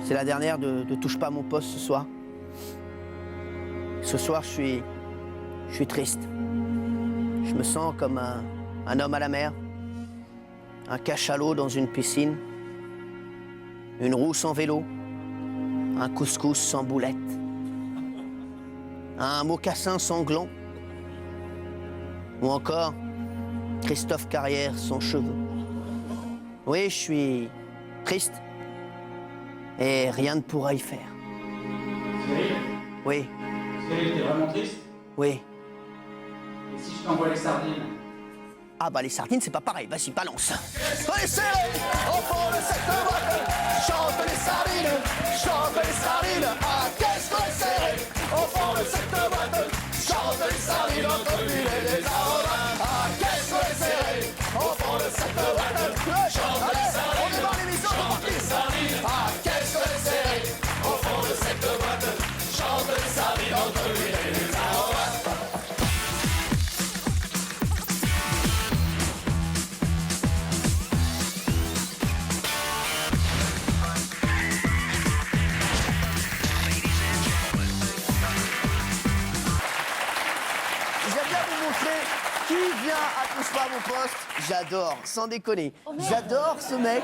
C'est la dernière de Touche pas à mon poste ce soir. Ce soir, je suis triste. Je me sens comme un homme à la mer, un cachalot dans une piscine, une roue sans vélo, un couscous sans boulette, un mocassin sanglant, ou encore Christophe Carrière sans cheveux. Oui, je suis triste et rien ne pourra y faire. Cyril, Oui, Cyril, t'es vraiment triste? oui. Et si je t'envoie les sardines? Ah bah les sardines c'est pas pareil, vas-y balance. Allez serré, au fond de cette boîte, chante les sardines, ah qu'est-ce qu'on est serré, au fond de cette boîte, chante les sardines entre l'huile et les aromates, ah qu'est-ce qu'on est serré, au fond de cette boîte, chante les sardines, on démarre l'émission, ah qu'est-ce qu'on est serré, au fond de cette boîte, chante les sardines entre l'huile et les aromates. J'aime bien vous montrer qui vient à Touche pas à mon poste. J'adore, sans déconner. J'adore ce mec.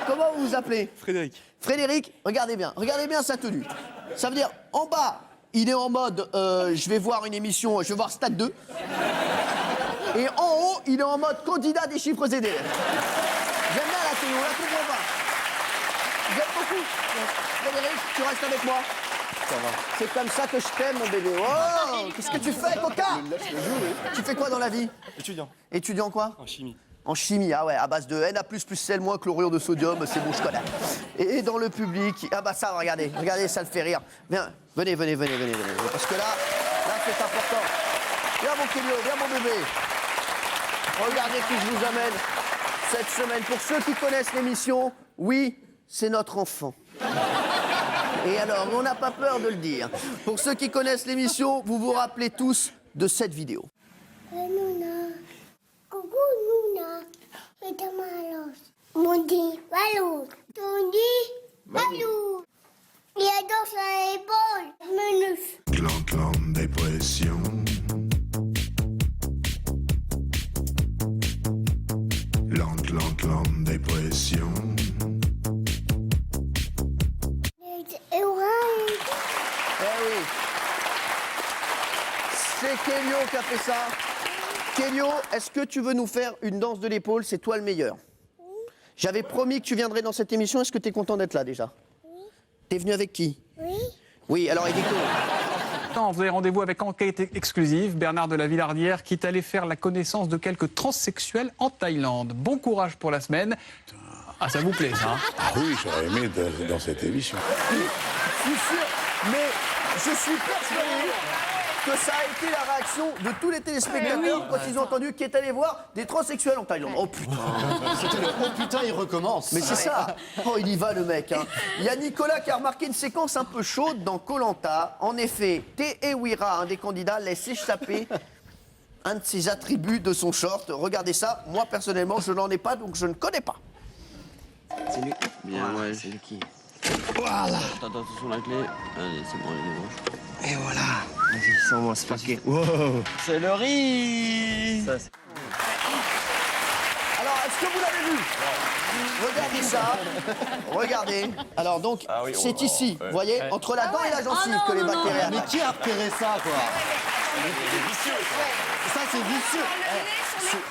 Comment vous vous appelez? Frédéric. Frédéric, regardez bien sa tenue. Ça veut dire, en bas, il est en mode, je vais voir une émission, je vais voir Stade 2. Et en haut, il est en mode candidat des chiffres et des lettres. J'aime bien la tenue, on la comprend pas. J'aime beaucoup. Frédéric, tu restes avec moi? Ça va. C'est comme ça que je t'aime, mon bébé. Oh, qu'est-ce que tu fais, Coca? Tu fais quoi dans la vie? Étudiant. Étudiant quoi? En chimie. En chimie, ah ouais, à base de Na++ sel moins chlorure de sodium, c'est bon, je connais. Et dans le public, ah bah ça, regardez, ça le fait rire. Viens, venez, parce que là c'est important. Viens mon Kélio, viens mon bébé. Regardez qui je vous amène cette semaine. Pour ceux qui connaissent l'émission, oui, c'est notre enfant. Et alors, on n'a pas peur de le dire. Pour ceux qui connaissent l'émission, vous vous rappelez tous de cette vidéo. Nuna, coucou Nuna, c'est malos. Mondi, balou, Tondi, balou. Il adore sa épaule, menus. Clan, dépression. Clan, dépression. Et ouais. Eh oui. C'est Kélio qui a fait ça. Kélio, est-ce que tu veux nous faire une danse de l'épaule? C'est toi le meilleur. J'avais promis que tu viendrais dans cette émission. Est-ce que tu es content d'être là déjà? Oui. T'es venu avec qui? Oui. Oui, alors Edito. Vous avez rendez-vous avec Enquête exclusive. Bernard de la Villardière qui est allé faire la connaissance de quelques transsexuels en Thaïlande. Bon courage pour la semaine. Ah, ça vous plaît, ça, hein? Ah oui, j'aurais aimé dans cette émission. Je suis sûr, mais je suis persuadé que ça a été la réaction de tous les téléspectateurs quand ils ont entendu qu'il est allé voir des transsexuels en Thaïlande. Oh putain. C'était le oh putain, il recommence. Mais c'est ça. Oh, il y va le mec. Hein. Il y a Nicolas qui a remarqué une séquence un peu chaude dans Koh-Lanta. En effet, Te-Ewira, un des candidats, laisse échapper un de ses attributs de son short. Regardez ça. Moi, personnellement, je n'en ai pas, donc je ne connais pas. C'est lui. Bien, ouais, c'est lui qui. Voilà. Attends, attention la clé. Allez, c'est bon, il est bon. Et voilà. Vas-y, sans moi, c'est parti. Wow. C'est le riz. Ça, alors, est-ce que vous l'avez vu? Regardez ça. Regardez. Alors donc, c'est ici, vous voyez, entre la dent et la gencive que les bactéries Mais qui a repéré ça, quoi? Ça, c'est vicieux.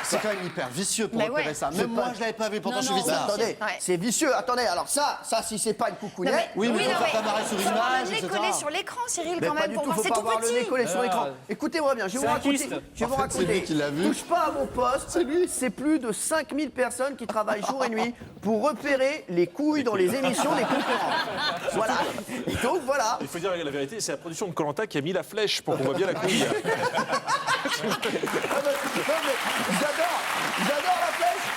C'est quand même hyper vicieux pour repérer ça. Même moi, je l'avais pas vu, pourtant je suis vicieux. Attendez, c'est vicieux. Attendez, alors ça, si c'est pas une coucounette. Oui, mais faut pas marrer sur une image, etc. collé sur l'écran, Cyril, Mais quand pas même. du Pour tout, moi, faut c'est pas tout avoir le nez petit. collé sur l'écran. Écoutez-moi bien, je vais vous raconter. Je vais vous raconter. Touche pas à mon poste. C'est plus de 5000 personnes qui travaillent jour et nuit pour repérer les couilles dans les émissions des concurrents. Voilà. Et donc voilà. Il faut dire la vérité, c'est la production de Koh-Lanta qui a mis la flèche pour qu'on voit bien la couille. J'adore la flèche.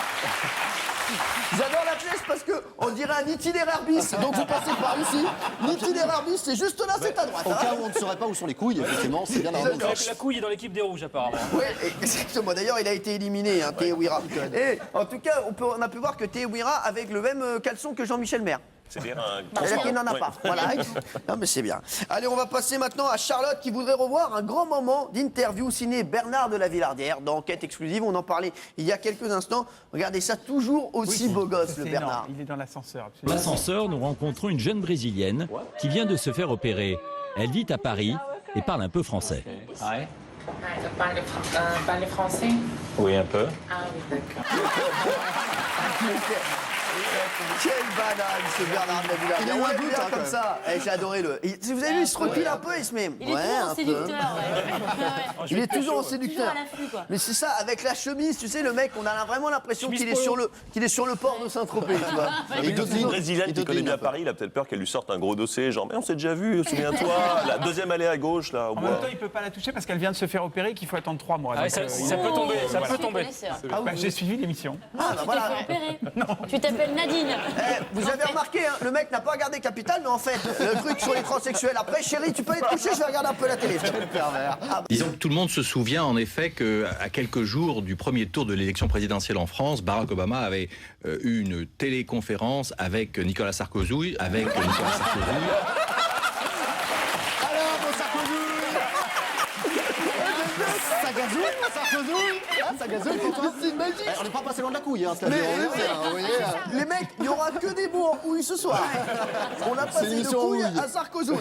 J'adore la flèche parce que on dirait un itinéraire bis. Donc vous passez par ici. L'itinéraire bis, c'est juste là, c'est à droite. Au cas où on ne saurait pas où sont les couilles, effectivement, c'est bien d'avoir La couille est dans l'équipe des rouges, apparemment. Oui, exactement. D'ailleurs, il a été éliminé, Te-Ewira. Et en tout cas, on a pu voir que Te-Ewira avec le même caleçon que Jean-Michel Maire. C'est-à-dire un... C'est-à-dire qu'il n'en a Ouais. pas. Voilà. Non, mais c'est bien. Allez, on va passer maintenant à Charlotte qui voudrait revoir un grand moment d'interview signé Bernard de la Villardière dans Enquête exclusive. On en parlait il y a quelques instants. Regardez ça, toujours aussi beau gosse, le C'est Bernard. énorme, il est dans l'ascenseur. absolument. L'ascenseur, nous rencontrons une jeune Brésilienne qui vient de se faire opérer. Elle vit à Paris et parle un peu français. Ouais. Parler français? Oui, un peu. Ah oui, d'accord. Quelle banane, ce Bernard de la Villardière. Il est Ouais, loin de bien hein, comme quand ça. Eh, j'ai adoré le. Si vous avez vu, il se recule un peu, il se met. Il est toujours un séducteur, peu. ouais. Il est toujours en Toujours séducteur. à l'affût, quoi. Mais c'est ça, avec la chemise, tu sais, le mec, on a vraiment l'impression qu'il est sur le port de Saint-Tropez, tu vois. Et une Brésilienne qui connaît bien Paris, il a peut-être peur qu'elle lui sorte un gros dossier, genre, mais on s'est déjà vu, souviens-toi, la deuxième allée à gauche, là, au En bois. même temps, il ne peut pas la toucher parce qu'elle vient de se faire opérer qu'il faut attendre 3 mois. Ah, Donc, ça peut tomber, ça voilà. peut tomber. J'ai suivi l'émission. Ah, bah voilà. Tu t'es fait opérer. Tu t'appelles Nadine. Eh, vous avez remarqué, hein, le mec n'a pas regardé Capital, mais en fait, le truc sur les transsexuels. Après, chérie, tu peux aller te coucher, je vais regarder un peu la télé. Disons que tout le monde se souvient en effet qu'à quelques jours du premier tour de l'élection présidentielle en France, Barack Obama avait eu une téléconférence avec Nicolas Sarkozy, Alors, mon Sarkozy Sarkozy Ça gazouille pour toi. C'est une magie. On n'est pas passé loin de la couille, hein, Mais, les mecs, il n'y aura que des mots en couilles ce soir. On a passé de l'émission couilles rouille. à Sarkozy.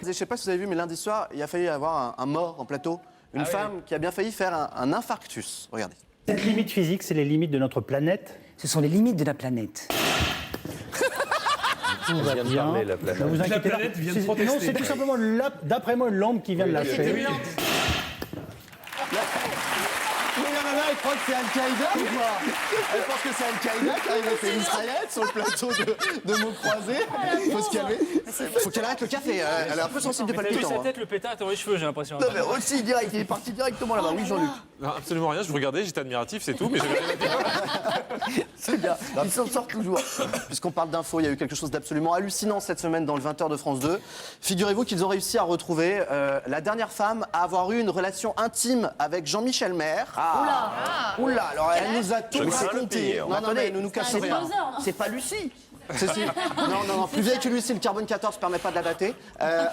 Je sais pas si vous avez vu, mais lundi soir, il a failli y avoir un mort en plateau. Une femme qui a bien failli faire un infarctus. Regardez. Cette limite physique, c'est les limites de notre planète. Ce sont les limites de la planète. Tout va bien. Ne vous inquiétez pas. Non, c'est tout simplement, d'après moi, une lampe qui vient de lâcher. Mais la nana, elle croit que c'est Al-Qaïda ou quoi? Elle pense que c'est Al-Qaïda qui arrive avec ses mitraillettes sur le plateau de mots croisés. Il faut se calmer. Faut qu'elle arrête le café. Elle est un peu sensible de pas T'as le vu sa temps. tête, le pétard dans les cheveux, j'ai l'impression. Non, mais aussi direct, il est parti directement là-bas. Oui, Jean-Luc. Non, absolument rien, je vous regardais, j'étais admiratif, c'est tout, mais j'avais rien à dire. C'est bien, il s'en sort toujours. Puisqu'on parle d'infos, il y a eu quelque chose d'absolument hallucinant cette semaine dans le 20h de France 2. Figurez-vous qu'ils ont réussi à retrouver la dernière femme à avoir eu une relation intime avec Jean-Michel Maire. Oula, alors Elle nous a tout Je crains le raconté. pire. Non, non, mais nous nous cachons rien. c'est pas Lucie. Si, si. Non, plus vieille que Lucie, le carbone 14 permet pas de la dater.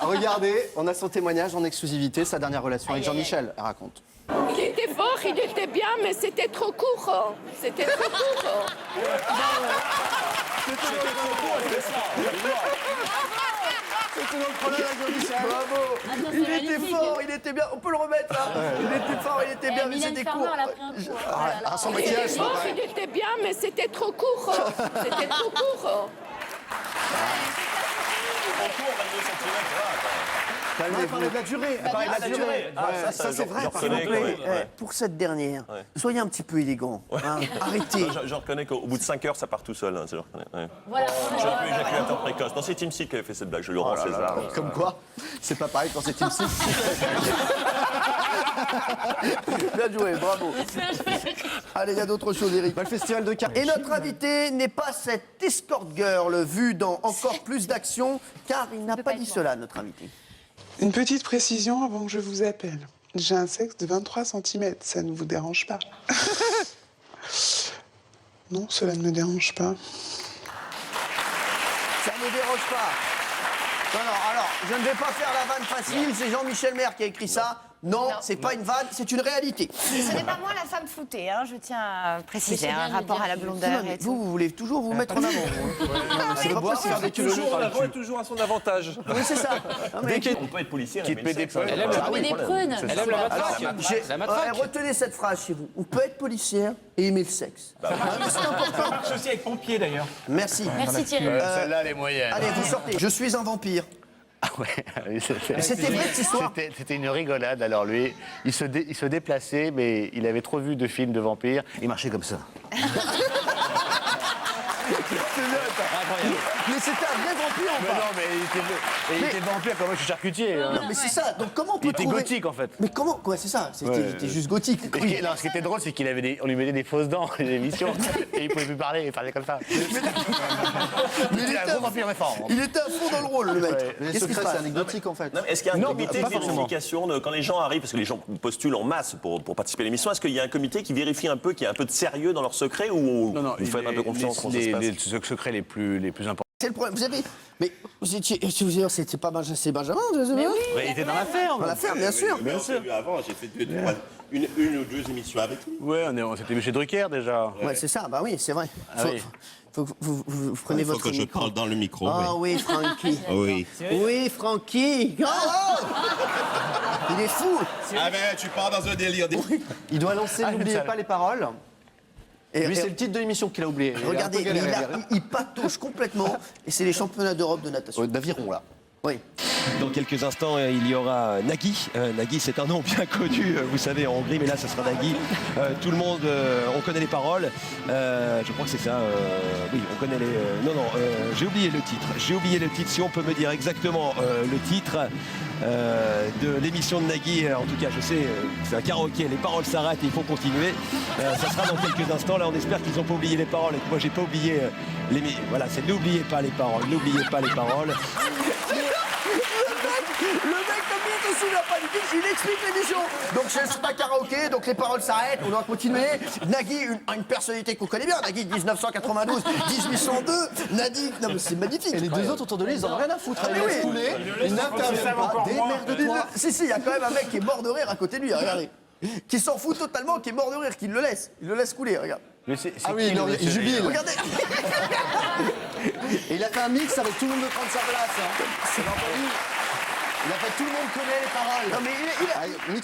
Regardez, on a son témoignage en exclusivité, sa dernière relation avec Jean-Michel. Elle raconte. Il était fort, il était bien, mais c'était trop court. C'était trop court. C'était dans le problème avec Jean-Michel. Bravo. Il était fort, il était bien. On peut le remettre là. Il était fort, il était bien, mais c'était court. Ah, son maquillage. Il était bien, mais c'était trop court. C'était trop court. Elle parlait de la durée. Elle parlait de la durée. Ça, c'est vrai. S'il vous plaît, pour cette dernière, soyez un petit peu élégant. Hein. Arrêtez. Je reconnais qu'au bout de 5 heures, ça part tout seul. Hein, je reconnais. Ouais. Voilà. Je suis un peu éjaculateur précoce. Non, c'est Tim Seek qui avait fait cette blague, je le rends César. Comme quoi, c'est pas pareil quand c'est Team 6. Bien joué, bravo. Allez, il y a d'autres choses, Eric. Le festival de Cannes. Et notre invité n'est pas cette escort girl vue dans encore plus d'action, car il n'a pas dit cela, notre invité. Une petite précision avant que je vous appelle. J'ai un sexe de 23 cm, ça ne vous dérange pas? Non, cela ne me dérange pas. Ça ne me dérange pas. Non, alors, je ne vais pas faire la vanne facile, c'est Jean-Michel Maire qui a écrit ça. Non, c'est pas une vanne, c'est une réalité. Mais ce n'est pas moi la femme floutée, hein, je tiens à préciser, un rapport à la blondeur et tout. Vous voulez toujours vous mettre en avant. C'est pas possible faire des Toujours en avant et toujours à son avantage. Oui, c'est ça. On peut être policier, Qui te met des prunes. Elle aime des prunes. Elle aime la matraque. La matraque. Retenez cette phrase chez vous. On peut être policière et aimer le sexe. C'est important. Je suis aussi avec pompier d'ailleurs. Merci. Merci Thierry. Celle-là, elle est moyenne. Allez, vous sortez. Je suis un vampire. Ah ouais, C'était vrai cette histoire. C'était une rigolade. Alors lui, il se déplaçait, mais il avait trop vu de films de vampires. Il marchait comme ça. Mais c'était un vrai vampire en Mais fait. non, mais il était vampire comme moi, je suis charcutier. Hein. Non, mais c'est ça. Donc comment on peut Il était trouver... gothique en fait. Mais comment quoi, c'est ça. C'était juste gothique. Et non, ce qui était drôle, c'est qu'il avait on lui mettait des fausses dents dans les émissions et il pouvait plus parler, il parlait comme ça. Mais il était un gros vampire réforme. Il était à fond dans le rôle, le mec. Les Qu'est-ce qui se secrets, c'est passe? anecdotique en fait. Non, mais est-ce qu'il y a un comité pas de forcément. vérification quand les gens arrivent, parce que les gens postulent en masse pour participer à l'émission, est-ce qu'il y a un comité qui vérifie un peu, qu'il y a un peu de sérieux dans leurs secrets ou vous faites un peu confiance quand ça se passe? Les secrets les plus importants. C'est le problème. Vous avez. Mais vous étiez. C'était pas Benjamin, c'est Benjamin. Mais oui. Il était dans l'affaire. Dans l'affaire, bien sûr. Bien sûr. Avant, j'ai fait une ou deux émissions avec lui. Ouais, on s'était vu chez Drucker déjà. Ouais, c'est ça. Bah oui, c'est vrai. Faut que vous preniez Il faut votre que je micro. parle dans le micro. Ah oui, Francky. Oui. Oui, Francky. Oh il est fou. Ah ben, tu pars dans un délire. Il doit lancer N'oubliez pas les paroles. Et- Lui, et- c'est le titre de l'émission qu'il a oublié. Il a un peu Regardez, galéré, mais galéré. il patauge complètement. Et c'est les championnats d'Europe de natation. D'aviron, là. Oui. Dans quelques instants, il y aura Nagui. Nagui, c'est un nom bien connu, vous savez, en Hongrie, mais là, ce sera Nagui. Tout le monde, on connaît les paroles. Je crois que c'est ça. Oui, on connaît les... non, j'ai oublié le titre. J'ai oublié le titre. Si on peut me dire exactement le titre de l'émission de Nagui, en tout cas, je sais, c'est un karaoké. Les paroles s'arrêtent et il faut continuer. Ça sera dans quelques instants. Là, on espère qu'ils n'ont pas oublié les paroles et que moi, j'ai pas oublié les... Voilà, c'est n'oubliez pas les paroles. N'oubliez pas les paroles. Le mec, comme il ne se souvient pas du titre, il explique l'émission. Donc c'est pas karaoké, donc les paroles s'arrêtent, on doit continuer. Nagui, une personnalité qu'on connaît bien. Nagui 1992, 1802. Nagui, non mais c'est magnifique. Et les deux autres autour de lui, ils en ont rien à foutre. Ils laissent couler, ils n'interviennent pas. Démerde-toi. Si, il y a quand même un mec qui est mort de rire à côté de lui, regardez. Qui s'en fout totalement, qui est mort de rire, qui le laisse. Il le laisse couler, regarde. Ah oui, il jubile. Regardez. Et il a fait un mix avec tout le monde de prendre sa place. C'est vendredi. Il a fait tout le monde connaît les paroles. Non mais il a... Mix